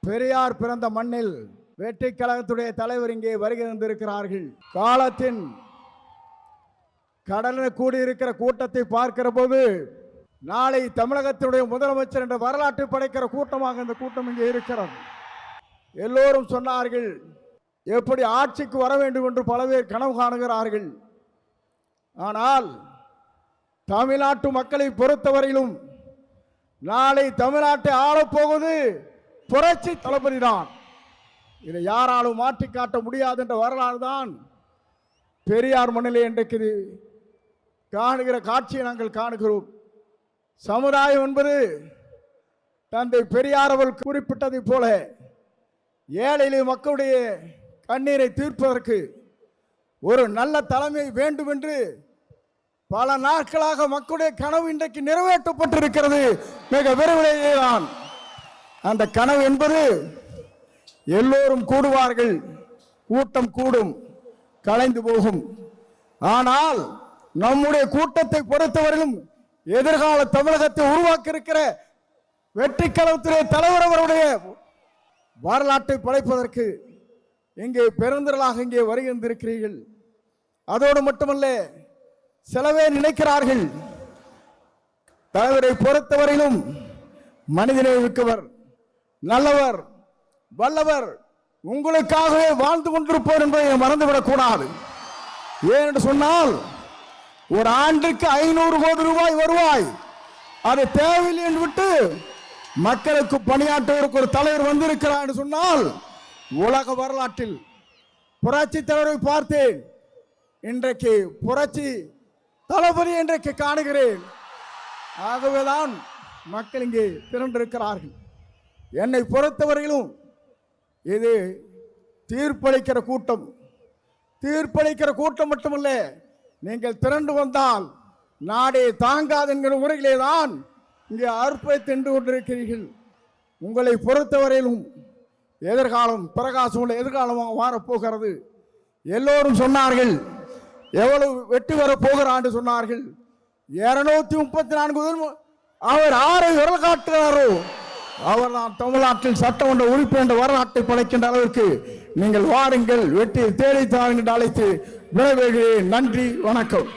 பெரியார் பிறந்த மண்ணில் வெற்றி கழகத்துடைய தலைவர் இங்கே வருகை தந்திருக்கிறார்கள். காலத்தின் கடலில் கூடியிருக்கிற கூட்டத்தை பார்க்கிற போது நாளை தமிழகத்தினுடைய முதலமைச்சர் என்ற வரலாற்றை படைக்கிற கூட்டமாக இந்த கூட்டம் இங்கே இருக்கிறது. எல்லோரும் சொன்னார்கள், எப்படி ஆட்சிக்கு வர வேண்டும் என்று பல பேர் கனவு காணுகிறார்கள். ஆனால் தமிழ்நாட்டு மக்களை பொறுத்தவரையிலும் நாளை தமிழ்நாட்டை ஆளப்போவது புரட்சி தளபதி தான். இதை யாராலும் மாற்றி காட்ட முடியாது என்ற வரலாறு தான் பெரியார் மண்ணிலே இன்றைக்கு காணுகிற காட்சியை நாங்கள் காணுகிறோம். சமுதாயம் என்பது தந்தை பெரியார் அவர்கள் குறிப்பிட்டதை போல ஏழை மக்களுடைய கண்ணீரை தீர்ப்பதற்கு ஒரு நல்ல தலைமை வேண்டும் என்று பல நாட்களாக மக்களுடைய கனவு இன்றைக்கு நிறைவேற்றப்பட்டிருக்கிறது. மிக விரைவிலேயே தான் அந்த கனவு என்பது எல்லோரும் கூடுவார்கள், கூட்டம் கூடும், கலைந்து போகும். ஆனால் நம்முடைய கூட்டத்தை பொறுத்தவரையிலும் எதிர்கால தமிழகத்தை உருவாக்க இருக்கிற வெற்றி கழகத்துடைய தலைவர் அவருடைய வரலாற்றை படைப்பதற்கு இங்கே பெருந்திரளாக இங்கே வருகின்றிருக்கிறீர்கள். அதோடு மட்டுமல்ல, சிலவே நினைக்கிறார்கள் தலைவரை பொறுத்தவரையிலும் மனிதனை மிக்கவர், நல்லவர், வல்லவர், உங்களுக்காகவே வாழ்ந்து கொண்டிருப்பவர் என்பதை மறந்துவிடக் கூடாது. ஏனென்று சொன்னால் ஒரு ஆண்டுக்கு 500 கோடி ரூபாய் வருவாய் அது தேவையில்லை என்று விட்டு மக்களுக்கு பணியாற்றுவதற்கு ஒரு தலைவர் வந்திருக்கிறார் என்று சொன்னால் உலக வரலாற்றில் புரட்சி தலைவரை பார்த்தேன், இன்றைக்கு புரட்சி தளபதி இன்றைக்கு காணுகிறேன். ஆகவேதான் மக்கள் இங்கே திரண்டிருக்கிறார்கள். என்னை பொறுத்தவரையிலும் இது தீர்ப்பளிக்கிற கூட்டம். தீர்ப்பளிக்கிற கூட்டம் மட்டுமல்ல, நீங்கள் திரண்டு வந்தால் நாடே தாங்காது என்கிற முறையிலே தான் இங்கே அர்ப்பணித்து நின்று கொண்டிருக்கிறீர்கள். உங்களை பொறுத்தவரையிலும் எதிர்காலம் பிரகாசம் உள்ள எதிர்காலமாக மாறப்போகிறது. எல்லோரும் சொன்னார்கள், எவ்வளவு வெற்றி வரப் போகிறான் சொன்னார்கள். 234 அவர் ஆரை விரல் காட்டுகிறாரோ அவர் தான் தமிழ்நாட்டில் சட்டமன்ற உறுப்பினர் என்ற வரலாற்றை படைக்கின்ற அளவிற்கு நீங்கள் வாருங்கள், வெற்றி தேடி தாருங்கள் என்று அழைத்து விடைபெறுகிறேன். நன்றி, வணக்கம்.